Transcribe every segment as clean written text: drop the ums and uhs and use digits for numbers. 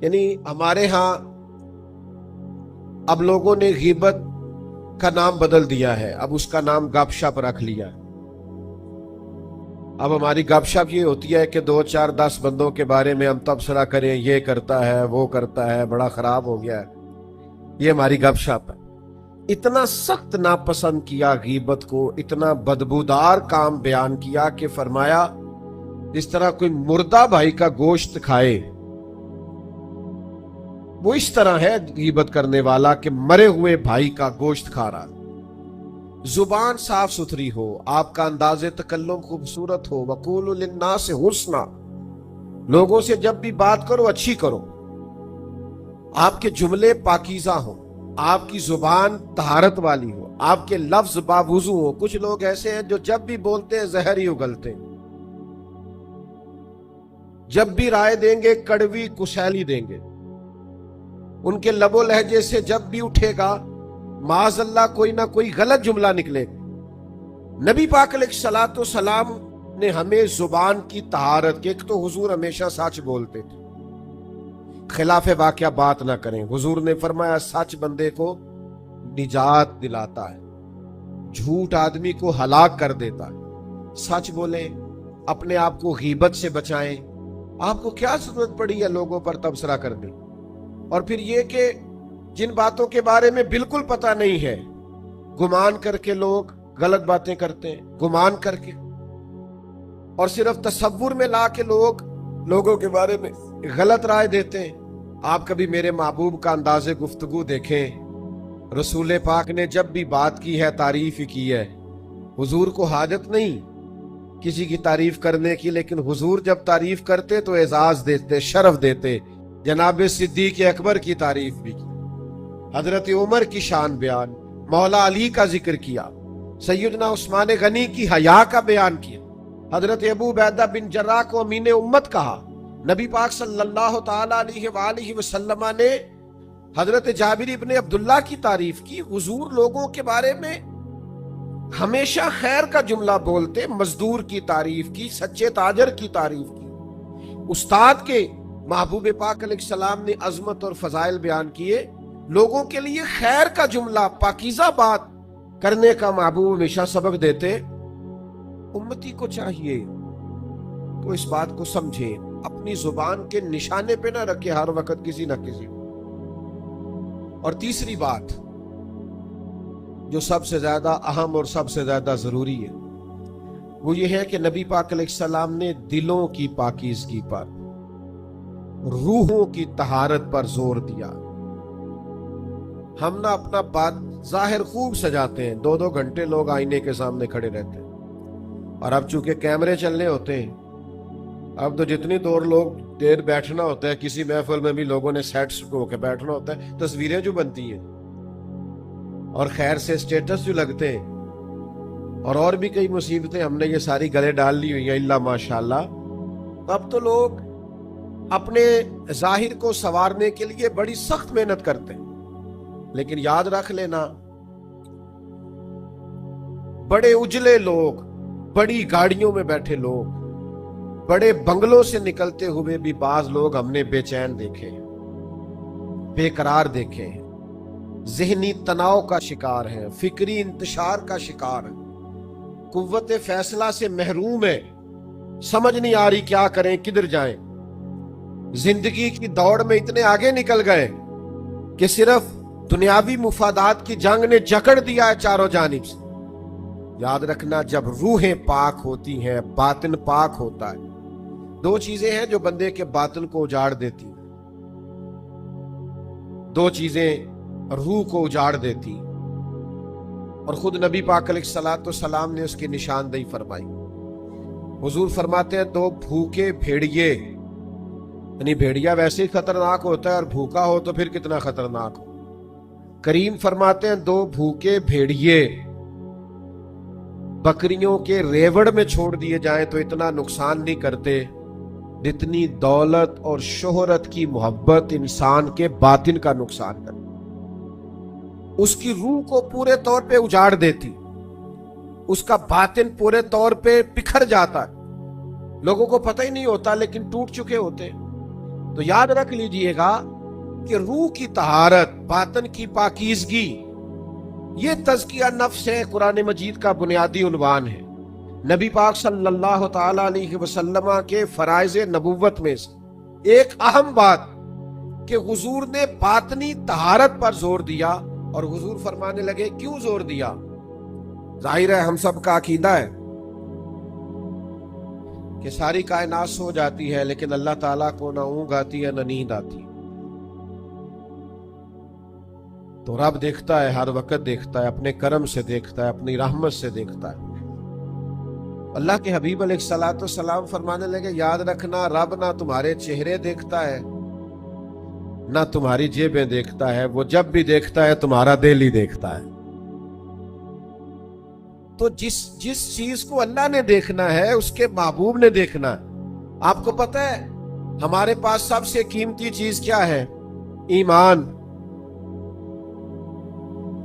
یعنی ہمارے ہاں اب لوگوں نے غیبت کا نام بدل دیا ہے، اب اس کا نام گپ شپ رکھ لیا ہے۔ اب ہماری گپ شپ یہ ہوتی ہے کہ 2 4 10 بندوں کے بارے میں ہم تبصرہ کریں، یہ کرتا ہے وہ کرتا ہے، بڑا خراب ہو گیا ہے، یہ ہماری گپ شپ ہے۔ اتنا سخت ناپسند کیا غیبت کو، اتنا بدبودار کام بیان کیا کہ فرمایا جس طرح کوئی مردہ بھائی کا گوشت کھائے، وہ اس طرح ہے غیبت کرنے والا کہ مرے ہوئے بھائی کا گوشت کھا رہا۔ زبان صاف ستھری ہو، آپ کا انداز تکلم خوبصورت ہو، وقولوا للناس حسنا، لوگوں سے جب بھی بات کرو اچھی کرو، آپ کے جملے پاکیزہ ہوں، آپ کی زبان طہارت والی ہو، آپ کے لفظ باوضو ہو۔ کچھ لوگ ایسے ہیں جو جب بھی بولتے ہیں زہر ہی اگلتے ہیں، جب بھی رائے دیں گے کڑوی کشیلی دیں گے، ان کے لب و لہجے سے جب بھی اٹھے گا معاذ اللہ کوئی نہ کوئی غلط جملہ نکلے گا۔ نبی پاک علیہ الصلوۃ والسلام نے ہمیں زبان کی طہارت کے، ایک تو حضور ہمیشہ سچ بولتے تھے، خلاف واقعہ بات نہ کریں۔ حضور نے فرمایا سچ بندے کو نجات دلاتا ہے، جھوٹ آدمی کو ہلاک کر دیتا ہے۔ سچ بولیں، اپنے آپ کو غیبت سے بچائیں۔ آپ کو کیا ضرورت پڑی ہے لوگوں پر تبصرہ کرنے؟ اور پھر یہ کہ جن باتوں کے بارے میں بالکل پتہ نہیں ہے، گمان کر کے لوگ غلط باتیں کرتے ہیں، گمان کر کے، اور صرف تصور میں لا کے لوگ لوگوں کے بارے میں غلط رائے دیتے ہیں۔ آپ کبھی میرے محبوب کا انداز گفتگو دیکھیں، رسول پاک نے جب بھی بات کی ہے تعریف ہی کی ہے۔ حضور کو حاجت نہیں کسی کی تعریف کرنے کی، لیکن حضور جب تعریف کرتے تو اعزاز دیتے، شرف دیتے۔ جناب صدیق اکبر کی تعریف بھی کی، حضرت عمر کی شان بیان، مولا علی کا ذکر کیا، سیدنا عثمان غنی کی حیا کا بیان کیا، حضرت ابو عبیدہ بن جراح کو امین امت کہا۔ نبی پاک صلی اللہ تعالی علیہ وآلہ وسلم نے حضرت جابر ابن عبداللہ کی تعریف کی۔ حضور لوگوں کے بارے میں ہمیشہ خیر کا جملہ بولتے، مزدور کی تعریف کی، سچے تاجر کی تعریف کی۔ استاد کے محبوب پاک علیہ السلام نے عظمت اور فضائل بیان کیے، لوگوں کے لیے خیر کا جملہ، پاکیزہ بات کرنے کا محبوب ہمیشہ سبق دیتے۔ امتی کو چاہیے تو اس بات کو سمجھے، اپنی زبان کے نشانے پہ نہ رکھے ہر وقت کسی نہ کسی۔ اور تیسری بات جو سب سے زیادہ اہم اور سب سے زیادہ ضروری ہے، وہ یہ ہے کہ نبی پاک علیہ السلام نے دلوں کی پاکیزگی پر، روحوں کی طہارت پر زور دیا۔ ہم نہ اپنا بات ظاہر خوب سجاتے ہیں، 2 گھنٹے لوگ آئینے کے سامنے کھڑے رہتے ہیں، اور اب چونکہ کیمرے چلنے ہوتے ہیں، اب تو جتنی دیر بیٹھنا ہوتا ہے، کسی محفل میں بھی لوگوں نے سیٹس ہو کے بیٹھنا ہوتا ہے، تصویریں جو بنتی ہیں اور خیر سے اسٹیٹس جو لگتے ہیں، اور بھی کئی مصیبتیں ہم نے یہ ساری گلے ڈال لی ہوئی ہیں اللہ ماشاءاللہ۔ اب تو لوگ اپنے ظاہر کو سنوارنے کے لیے بڑی سخت محنت کرتے ہیں، لیکن یاد رکھ لینا، بڑے اجلے لوگ، بڑی گاڑیوں میں بیٹھے لوگ، بڑے بنگلوں سے نکلتے ہوئے بھی بعض لوگ ہم نے بے چین دیکھے، بے قرار دیکھے، ذہنی تناؤ کا شکار ہیں، فکری انتشار کا شکار ہیں، قوت فیصلہ سے محروم ہے، سمجھ نہیں آ رہی کیا کریں، کدھر جائیں۔ زندگی کی دوڑ میں اتنے آگے نکل گئے کہ صرف دنیاوی مفادات کی جنگ نے جکڑ دیا ہے چاروں جانب سے۔ یاد رکھنا، جب روحیں پاک ہوتی ہیں، باطن پاک ہوتا ہے۔ 2 چیزیں ہیں جو بندے کے باطن کو اجاڑ دیتی ہیں، 2 چیزیں روح کو اجاڑ دیتی، اور خود نبی پاک علیہ الصلوۃ والسلام نے اس کی نشاندہی فرمائی۔ حضور فرماتے ہیں 2 بھوکے بھیڑیے، یعنی بھیڑیا ویسے ہی خطرناک ہوتا ہے، اور بھوکا ہو تو پھر کتنا خطرناک ہو۔ کریم فرماتے ہیں 2 بھوکے بھیڑیے بکریوں کے ریوڑ میں چھوڑ دیے جائیں تو اتنا نقصان نہیں کرتے جتنی دولت اور شہرت کی محبت انسان کے باطن کا نقصان کرتی، اس کی روح کو پورے طور پہ اجاڑ دیتی، اس کا باطن پورے طور پہ بکھر جاتا ہے، لوگوں کو پتہ ہی نہیں ہوتا لیکن ٹوٹ چکے ہوتے ہیں۔ تو یاد رکھ لیجئے گا کہ روح کی طہارت، باطن کی پاکیزگی، یہ تزکیہ نفس ہے، قرآن مجید کا بنیادی عنوان ہے۔ نبی پاک صلی اللہ تعالی علیہ وسلم کے فرائض نبوت میں سے ایک اہم بات کہ حضور نے باطنی طہارت پر زور دیا، اور حضور فرمانے لگے کیوں زور دیا؟ ظاہر ہے ہم سب کا عقیدہ ہے کہ ساری کائنات سو جاتی ہے لیکن اللہ تعالیٰ کو نہ اونگ آتی ہے نہ نیند آتی، تو رب دیکھتا ہے، ہر وقت دیکھتا ہے، اپنے کرم سے دیکھتا ہے، اپنی رحمت سے دیکھتا ہے۔ اللہ کے حبیب علیہ الصلوۃ والسلام فرمانے لگے یاد رکھنا رب نہ تمہارے چہرے دیکھتا ہے نہ تمہاری جیبیں دیکھتا ہے، وہ جب بھی دیکھتا ہے تمہارا دل ہی دیکھتا ہے۔ تو جس چیز کو اللہ نے دیکھنا ہے اس کے محبوب نے دیکھنا ہے۔ آپ کو پتہ ہے ہمارے پاس سب سے قیمتی چیز کیا ہے؟ ایمان۔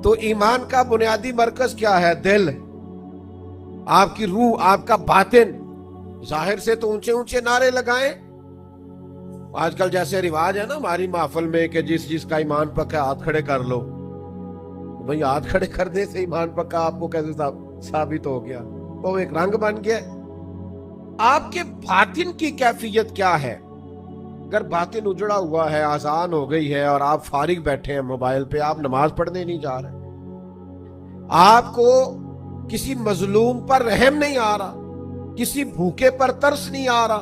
تو ایمان کا بنیادی مرکز کیا ہے؟ دل، آپ کی روح، آپ کا باطن۔ ظاہر سے تو اونچے اونچے نعرے لگائیں، آج کل جیسے رواج ہے نا ہماری محفل میں کہ جس کا ایمان پکا ہاتھ کھڑے کر لو۔ بھئی ہاتھ کھڑے کرنے سے ایمان پکا آپ کو کیسے ثابت ہو گیا؟ وہ ایک رنگ بن گیا۔ آپ کے باطن کی کیفیت کیا ہے؟ اگر باطن اجڑا ہوا ہے، آذان ہو گئی ہے اور آپ فارغ بیٹھے ہیں موبائل پہ، آپ نماز پڑھنے نہیں جا رہے، آپ کو کسی مظلوم پر رحم نہیں آ رہا، کسی بھوکے پر ترس نہیں آ رہا،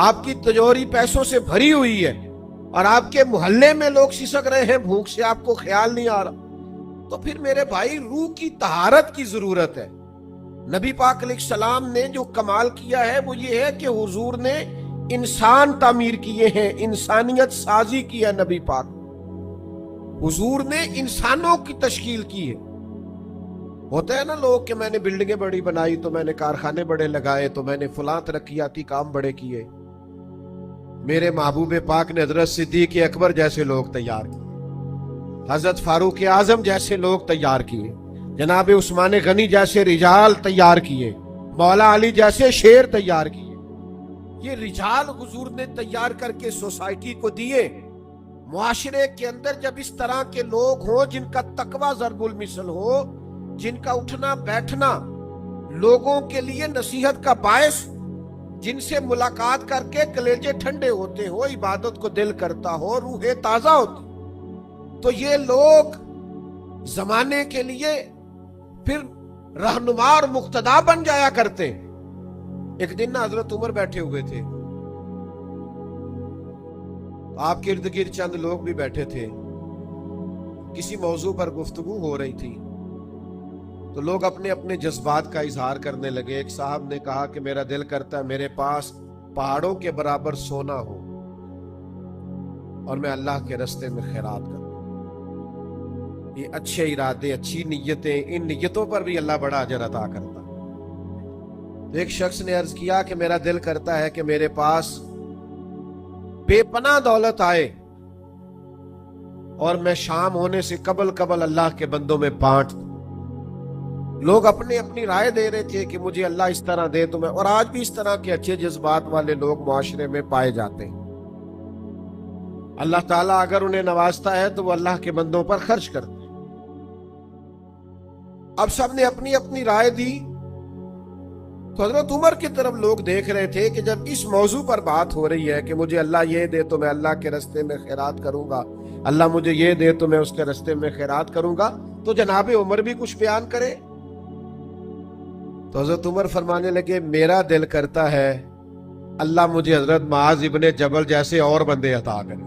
آپ کی تجوری پیسوں سے بھری ہوئی ہے اور آپ کے محلے میں لوگ سسک رہے ہیں بھوک سے، آپ کو خیال نہیں آ رہا، تو پھر میرے بھائی روح کی طہارت کی ضرورت ہے۔ نبی پاک علیہ السلام نے جو کمال کیا ہے وہ یہ ہے کہ حضور نے انسان تعمیر کیے ہیں، انسانیت سازی کی ہے۔ نبی پاک حضور نے انسانوں کی تشکیل کی ہے۔ ہوتا ہے نا لوگ کہ میں نے بلڈنگیں بڑی بنائی تو میں نے کارخانے بڑے لگائے تو میں نے فلاں ترقیاتی کام بڑے کیے۔ میرے محبوب پاک نے حضرت صدیق اکبر جیسے لوگ تیار کیے، حضرت فاروق اعظم جیسے لوگ تیار کیے، جناب عثمان غنی جیسے رجال تیار کیے، مولا علی جیسے شیر تیار کیے۔ یہ رجال حضور نے تیار کر کے سوسائٹی کو دیے۔ معاشرے کے اندر جب اس طرح کے لوگ ہوں جن کا تقوی ضرب المثل ہو، جن کا اٹھنا بیٹھنا لوگوں کے لیے نصیحت کا باعث، جن سے ملاقات کر کے کلیجے ٹھنڈے ہوتے ہو، عبادت کو دل کرتا ہو، روح تازہ ہوتی، تو یہ لوگ زمانے کے لیے پھر رہنما اور مقتدا بن جایا کرتے۔ ایک دن نا حضرت عمر بیٹھے ہوئے تھے، آپ کے ارد گرد چند لوگ بھی بیٹھے تھے، کسی موضوع پر گفتگو ہو رہی تھی، تو لوگ اپنے اپنے جذبات کا اظہار کرنے لگے۔ ایک صاحب نے کہا کہ میرا دل کرتا ہے میرے پاس پہاڑوں کے برابر سونا ہو اور میں اللہ کے راستے میں خیرات کروں۔ یہ اچھے ارادے، اچھی نیتیں، ان نیتوں پر بھی اللہ بڑا اجر عطا کرتا۔ تو ایک شخص نے عرض کیا کہ میرا دل کرتا ہے کہ میرے پاس بے پناہ دولت آئے اور میں شام ہونے سے قبل اللہ کے بندوں میں بانٹ دوں۔ لوگ اپنی اپنی رائے دے رہے تھے کہ مجھے اللہ اس طرح دے تو میں، اور آج بھی اس طرح کے اچھے جذبات والے لوگ معاشرے میں پائے جاتے ہیں۔ اللہ تعالیٰ اگر انہیں نوازتا ہے تو وہ اللہ کے بندوں پر خرچ کرتے ہیں۔ اب سب نے اپنی اپنی رائے دی، تو حضرت عمر کی طرف لوگ دیکھ رہے تھے کہ جب اس موضوع پر بات ہو رہی ہے کہ مجھے اللہ یہ دے تو میں اللہ کے راستے میں خیرات کروں گا، اللہ مجھے یہ دے تو میں اس کے راستے میں خیرات کروں گا، تو جناب عمر بھی کچھ بیان کرے۔ تو حضرت عمر فرمانے لگے میرا دل کرتا ہے اللہ مجھے حضرت معاذ ابن جبل جیسے اور بندے عطا کرے،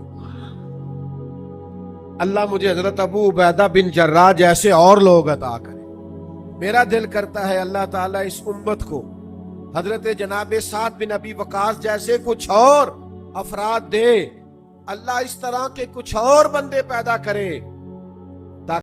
اللہ مجھے حضرت ابو عبیدہ بن جراح جیسے اور لوگ عطا کرے۔ میرا دل کرتا ہے اللہ تعالیٰ اس امت کو حضرت جناب سعد بن ابی وقاص جیسے کچھ اور افراد دے، اللہ اس طرح کے کچھ اور بندے پیدا کرے